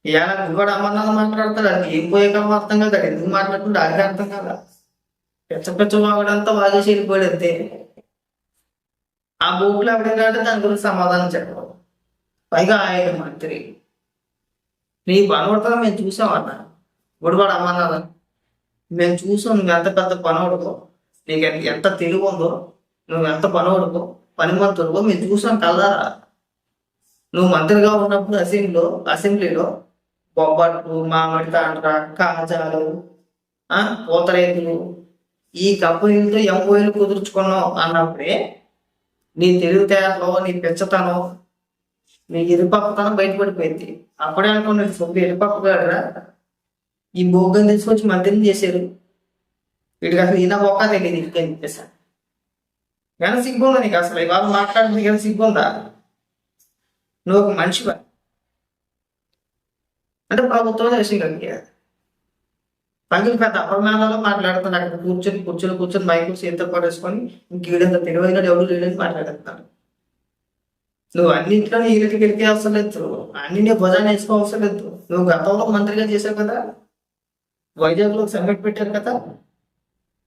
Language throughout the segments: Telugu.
ఇలా కూడా అమర్నాథ్ మాట్లాడతాడు, అది ఏం పోయాక అర్థం కాదు, అది ఎందుకు మాట్లాడుతుంటే అది అర్థం కాదా. పెచ్చ పెచ్చ వాగడంతా వాగేసి వెళ్ళిపోయాడు అంతే. ఆ బూట్లు ఎవడైనా దాని గురించి సమాధానం చెప్పడం, పైగా ఆయన మంత్రి. నీ పనవడతా మేము చూసామన్న గుడివాడ అమర్నాథ్, మేము చూసాం నువ్వు ఎంత పెద్ద పనవడుకో, నీకు ఎంత తెలివి ఉందో, నువ్వు ఎంత పనవడుకో పనిమంతుడుకో మేము చూసాం కల్లారా. నువ్వు మంత్రిగా ఉన్నప్పుడు అసెంబ్లీలో బొబ్బట్లు, మామిడి తాండ్ర, కాజాలు, పూతరేకులు, ఈ కంపెనీలతో ఎంఓఏలు కుదుర్చుకున్నావు అన్నప్పుడే నీ తెలివితేటలో, నీ పెచ్చతనం, నీ ఎరుపక్కతనం బయటపడిపోయింది. అప్పుడే అనుకున్నది సొంత ఎరుపక్కగాడరా ఈ బొగ్గని తీసుకొచ్చి మంత్రిని చేశారు. వీడికి అసలు ఈయన బొక్క తెలియదు ఇంకేం చెప్పేసా. కానీ సిగ్గుందా నీకు అసలు ఇవాళ మాట్లాడుతుంది కానీ సిగ్గుందా? నువ్వు ఒక మనిషివా అంటే ప్రభుత్వమే విషయం కలిగి పగిలి పెద్ద అపమానాలు మాట్లాడుతున్నాడు. అక్కడ కూర్చొని మైకులు చేతితో పడేసుకొని ఇంకేడంత తెలివైన ఎవరు లేడని మాట్లాడుతున్నాడు. నువ్వు అన్నింటిలో ఈలకి గెలికే అవసరం లేదు, అన్ని నీ భుజాన్ని వేసుకో అవసరం లేదు. నువ్వు గతంలో మంత్రిగా చేశావు కదా, వైజాగ్లో సమ్మిట్ పెట్టారు కదా,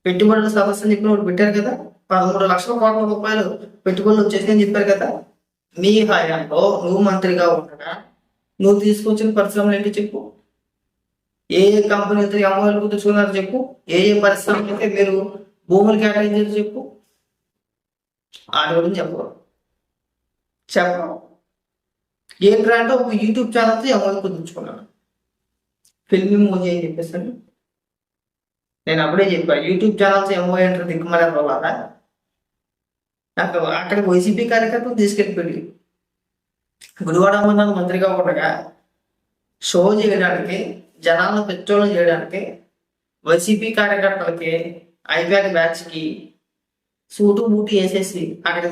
పెట్టుబడుల సమస్యలు చెప్పిన వాళ్ళు పెట్టారు కదా, 13 లక్షల కోట్ల రూపాయలు పెట్టుబడులు వచ్చేసి చెప్పారు కదా. మీ హయాంలో నువ్వు మంత్రిగా ఉండగా నువ్వు తీసుకొచ్చిన పరిశ్రమలు ఏంటి చెప్పు? ఏ ఏ కంపెనీలతో ఎంఓఎల్ కుదుర్చుకున్నారో చెప్పు? ఏ ఏ పరిశ్రమలైతే మీరు భూములు కేటాయించారో చెప్పు? వాటి గురించి చెప్పవు. ఏంటంటే ఒక యూట్యూబ్ ఛానల్తో ఎంఓఎల్ కుదుర్చుకున్నాను, ఫిల్మ్ మూవీ అని చెప్పేసాను. నేను అప్పుడే చెప్పాను యూట్యూబ్ ఛానల్స్ ఎంఓఏ అంటే దిక్కుమలే వాళ్ళ అక్కడ వైసీపీ కార్యకర్తలు తీసుకెళ్ళిపోయి గుడివాడ అమర్నాథ్ మంత్రిగా ఉండగా షో చేయడానికి, జనాలను పెచ్చోళ్ళు చేయడానికి వైసీపీ కార్యకర్తలకి ఐప్యాక్ బ్యాచ్కి సూటు బూటు వేసేసి అక్కడ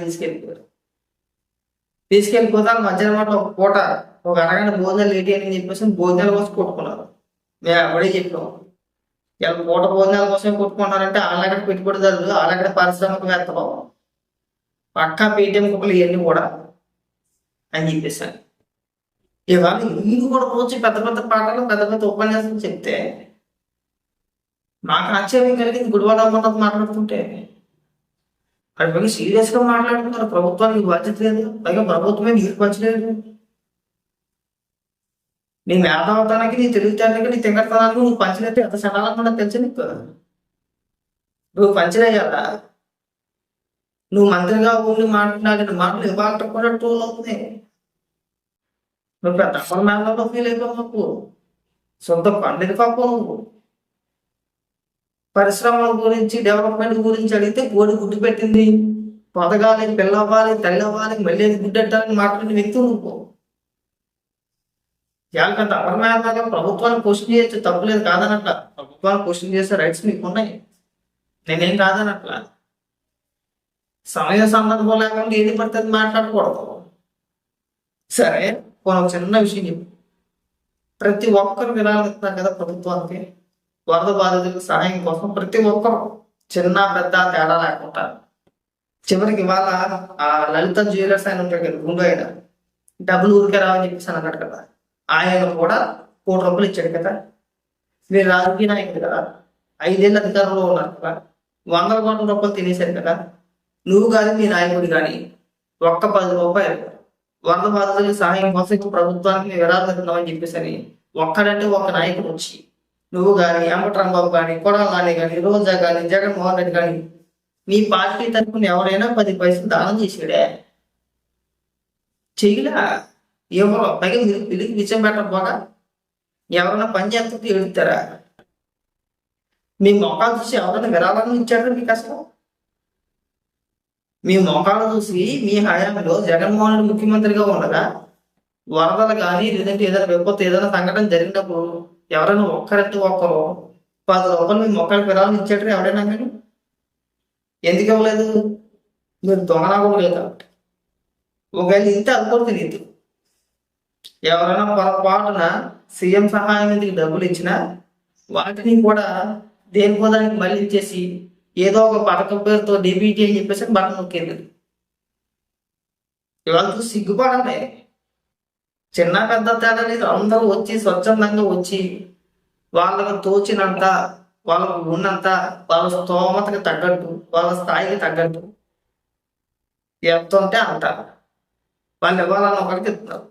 తీసుకెళ్ళిపోతే మధ్యాహ్నం ఒక పూట ఒక అరగంట భోజనాలు లేటి అని చెప్పేసి భోజనాల కోసం కొట్టుకున్నారు. మేము అప్పుడే చెప్పాము ఇలా పూట భోజనాల కోసం కొట్టుకుంటారంటే వాళ్ళక్కడ పెట్టుబడిదారులు, వాళ్ళక్కడ పారిశ్రామికవేత్తలు, పక్కా పేటీఎం కుక్కలు ఇవన్నీ కూడా అని చెప్పేసాను. ఇవాళ మీరు కూడా వచ్చి పెద్ద పెద్ద పాటలు, పెద్ద పెద్ద ఉపన్యాసాలు చెప్తే నాకు ఆశ్చర్యం కలిగింది. గుడివాడ అమర్నాథ్ మాట్లాడుతుంటే అక్కడ పైగా సీరియస్ గా మాట్లాడుతున్నారు. ప్రభుత్వానికి బాధ్యత లేదు, పైగా ప్రభుత్వమే నీకు పంచలేదు. నీ మేధావతానికి, నీ తెలివితేటలకి, నీ తెగడతనానికి నువ్వు పంచలేతే ఎంత సడాలకుండా తెలుసు నీకు. నువ్వు పంచలేయాలా? నువ్వు మంత్రిగా ఉండి మాట్లాడిన మాటలు ఇవాళ కూడా టోల్ అవుతుంది. నువ్వు పెద్ద అపరమేళలో ఫీల్ అయిపోవు. నువ్వు సొంత పండిత పాప. నువ్వు పరిశ్రమల గురించి, డెవలప్మెంట్ గురించి అడిగితే కోడి గుడ్డు పెట్టింది, పొదగాలి, పిల్లవ్వాలి, తల్లి అవ్వాలి, మళ్ళీ గుడ్డెట్టాలని మాట్లాడిన వ్యక్తి నువ్వు. పెద్ద అపరమేళగా ప్రభుత్వాన్ని క్వశ్చన్ చేయొచ్చు, తప్పులేదు కాదనట్ల. ప్రభుత్వాన్ని క్వశ్చన్ చేసే రైట్స్ మీకు ఉన్నాయి, నేనేం కాదనట్ల. సమయ సందర్భం లేకుండా ఏది పడితే అది మాట్లాడకూడదు. సరే, ఒక చిన్న విషయం చెప్పు. ప్రతి ఒక్కరు విరాళం ఇస్తున్నారు కదా ప్రభుత్వానికి, వరద బాధితులకు సహాయం కోసం. ప్రతి ఒక్కరు చిన్న పెద్ద తేడా లేకుండా చివరికి ఇవాళ ఆ లలిత జ్యువెలర్స్ ఆయన ఉంటాడు కదా, గుండు ఆయన, డబ్బులు ఊరికే రావని చెప్పేసి అన్నాడు కదా, ఆయన కూడా ₹1 కోటి ఇచ్చాడు కదా. మీరు రాజకీయ నాయకుడు కదా, 5 ఏళ్ళు అధికారంలో ఉన్నారు కదా, ₹100 కోట్ల తినేశారు కదా. నువ్వు కానీ మీ నాయకుడు కానీ ఒక్క ₹10 వరద బాధితులకు సహాయం కోసం ప్రభుత్వానికి విరాళం ఇస్తున్నామని చెప్పేసి అని ఒక్కడంటే ఒక నాయకుడు వచ్చి, నువ్వు కానీ, అంబటరాంబాబు కానీ, కొడాలి కానీ, రోజా కానీ, జగన్మోహన్ రెడ్డి కానీ, మీ పార్టీ తరఫున ఎవరైనా 10 పైసలు దానం చేసాడే? చెయ్యలా. ఎవరో పైగా మీరు పిలికి విషయం పెట్టకపోగా ఎవరైనా పని చేస్తుంటే ఎడుతారా? మీ మొఖాలు చూసి ఎవరైనా విరాళాలను ఇచ్చారా మీకు అసలు? మీ మొఖాలు చూసి మీ హయాంలో జగన్మోహన్ రెడ్డి ముఖ్యమంత్రిగా ఉండగా వరదలు కానీ, లేదంటే ఏదైనా విపత్తు, ఏదైనా సంఘటన జరిగినప్పుడు ఎవరైనా ఒక్కరంటే ఒక్కరు ₹10 మీ మొక్కలకు విరాళం ఇచ్చాడు ఎవరైనా కానీ? ఎందుకు ఇవ్వలేదు? మీరు దొంగనాగం లేదు కాబట్టి. ఒకవేళ ఇంత అనుకోరు తెలియదు. ఎవరైనా పొరపాటున సీఎం సహాయం నిధికి డబ్బులు ఇచ్చినా వాటిని కూడా దేనికో దానికి మళ్ళీ ఇచ్చేసి ఏదో ఒక పథకం పేరుతో డీబీటీ అని చెప్పేసి బటన్ నొక్కేది. ఇవాళ సిగ్గుపడాలి. చిన్న పెద్ద తేడా లేదు, అందరూ వచ్చి స్వచ్ఛందంగా వచ్చి వాళ్ళకు తోచినంత, వాళ్ళకు ఉన్నంత, వాళ్ళ స్తోమతకి తగ్గట్టు, వాళ్ళ స్థాయికి తగ్గట్టు ఎంత ఉంటే అంత వాళ్ళు ఇవ్వాలని ఒకరికి ఇస్తున్నారు.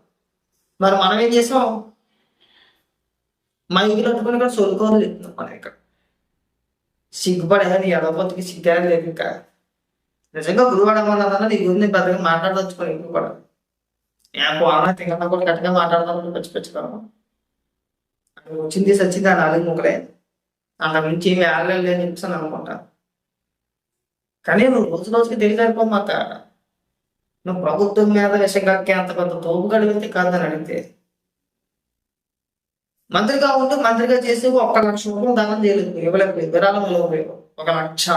మరి మనం ఏం చేసాం? మైకులు అట్టుకుని ఇక్కడ సొలుకోలు ఇస్తున్నాం. మనం ఇక్కడ సిగ్గుపడేది ఎడబొత్తికి సిగ్గారు లేదు. ఇంకా నిజంగా గురువాడమన్నదన్న నీ గురించి పెద్దగా మాట్లాడదలుచుకోని ఇంకో కూడా పోనా తింగన్నా కూడా గట్టిగా మాట్లాడదాం పచ్చి పచ్చిపోవడం వచ్చింది సచ్చింది ఆ నాలుగు ముక్కలే, అంత మించి ఏమి ఆడలేదు అని చెప్పేసి అనుకుంటా. కానీ నువ్వు రోజు రోజుకి తెలియజరిపోమాక నువ్వు ప్రభుత్వం మీద విషయం కక్కే అంత పెద్ద తోపు గడిగితే కాదని అడిగితే, మంత్రిగా ఉంటూ మంత్రిగా చేసి 1,00,000 రూపాయలు దానం చేయలేదు, ఇవ్వలేదు, విరాళం ఇవ్వలేదు. 1,00,000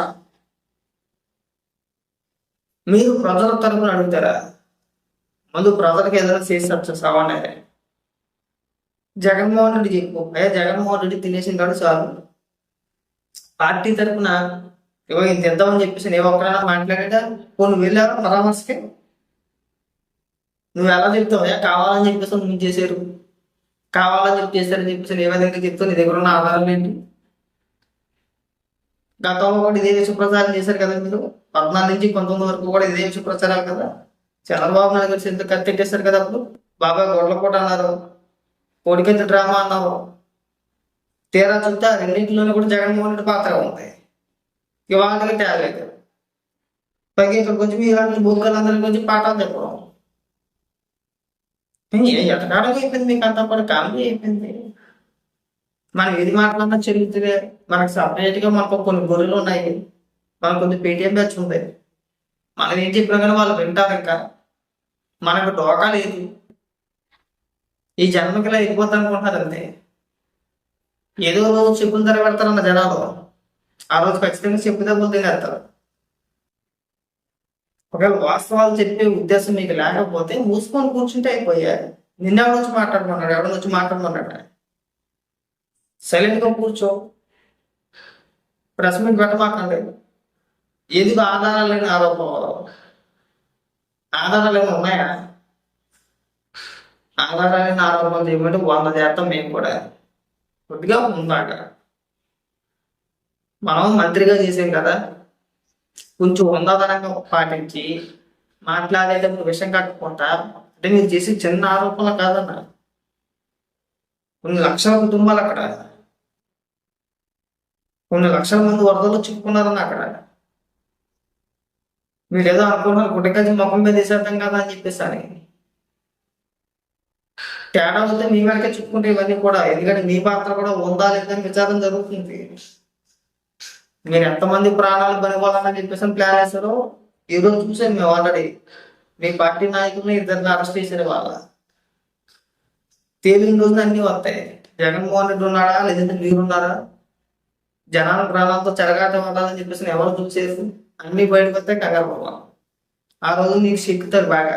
మీరు ప్రజల తరపున అడుగుతారా? ముందు ప్రజలకు ఏదైనా చేసి వచ్చేసావనే జగన్మోహన్ రెడ్డి చెప్పు. అయ్యా జగన్మోహన్ రెడ్డి తినేసిన కాదు చాలు, పార్టీ తరపున ఇవ్వ ఇంత ఇద్దామని చెప్పేసి నేను ఒక్కరైనా మాట్లాడా? నువ్వు వెళ్ళావా పరామర్శకి? నువ్వు ఎలా చెప్తావు? కావాలని చెప్పేసి నువ్వు చేశారు, కావాలని చెప్పి చేశారని చెప్పేసి ఏ విధంగా చెప్తావు? నీ దగ్గర ఉన్న ఆధారాలు ఏంటి? గతంలో కూడా ఇదే విషయ ప్రచారం చేశారు కదా మీరు, 14 నుంచి 19 వరకు కూడా ఇదే విషయ ప్రచారాలు కదా. చంద్రబాబు నాయుడు గారు ఎంత కత్తెట్టేశారు కదా అప్పుడు. బాబాయ్ గొడ్లపూట అన్నారు, కోడికత్తి డ్రామా అన్నారు. తీరా చూస్తే ఆ రెండింటిలోనే కూడా జగన్మోహన్ రెడ్డి పాత్ర ఉంది. ఇవాళకి తేలేదు. పైకి ఇక్కడ కొంచెం ఇలాంటి బొగ్గలందరికీ కొంచెం పాఠాలు చెప్పడం ఎటకాడగా అయిపోయింది. మీకు అంతా కూడా కామెడీ అయిపోయింది. మనం ఏది మాట్లాడినా చెల్లుతుంది. మనకు సపరేట్ గా మనకు కొన్ని గొర్రెలు ఉన్నాయి, మనకు కొంచెం పేటిఎం బ్యాచ్ ఉంది. మనం ఏం చెప్పినా కానీ వాళ్ళు వింటారు. ఇంకా మనకు డోకా లేదు. ఈ జన్మకి ఇలా వెళ్ళిపోతా అనుకుంటున్నారు అంతే. ఏదో రోజు చెప్పులు ధర పెడతారన్న జనాలు, ఆ రోజు ఖచ్చితంగా చెప్పు దెబ్బలు తినేస్తారు. ఒకవేళ వాస్తవాలు చెప్పే ఉద్దేశం మీకు లేకపోతే మూసుకొని కూర్చుంటే అయిపోయాయి. నిన్నెవడ వచ్చి మాట్లాడమన్నాడు? ఎవడ వచ్చి మాట్లాడమన్నాడు? సైలెంట్ గా కూర్చో, ప్రెస్ మీట్ పెట్టమాకండి. ఎందుకు ఆధారాలు లేని ఆరోపణలు? ఆధారాలు ఏమైనా ఉన్నాయా? ఆధారాలైన ఆరోపణలు చేయమంటే 100 చేస్తాం మేము కూడా. కొద్దిగా ఉందాక మనం మంత్రిగా చేసాం కదా, కొంచెం ఉందాదనంగా పాటించి మాట్లాడేటప్పుడు విషయం కట్టుకుంటా. అంటే మీరు చేసి చిన్న ఆరోపణలు కాదన్న, కొన్ని లక్షల కుటుంబాలు అక్కడ, కొన్ని లక్షల మంది వరదలు చిక్కుకున్నారన్న అక్కడ. మీరు ఏదో అనుకుంటున్నారు గుడ్డకాజీ ముఖం మీద వేసేద్దాం కదా అని చెప్పేసి అని. తేడా వస్తే మీ వెనక చిక్కుకుంటే ఇవన్నీ కూడా, ఎందుకంటే మీ పాత్ర కూడా ఉందా లేదని విచారం జరుగుతుంది. మీరు ఎంతమంది ప్రాణాలు బలివ్వాలని చెప్పేసి ప్లాన్ వేశారో ఈ రోజు చూసాం మేము. ఆల్రెడీ మీ పార్టీ నాయకుల్ని 2 అరెస్ట్ చేశారు. వాళ్ళ తేలిన రోజున అన్ని వస్తాయి. జగన్మోహన్ రెడ్డి ఉన్నాడా లేదంటే మీరున్నారా? జనాల ప్రాణాలతో చెరగాటం ఉండాలని చెప్పేసి ఎవరు చూసేసి అన్ని బయటకు వస్తే కంగారు పడతాం. ఆ రోజు నీకు సిక్కుతారు బాగా.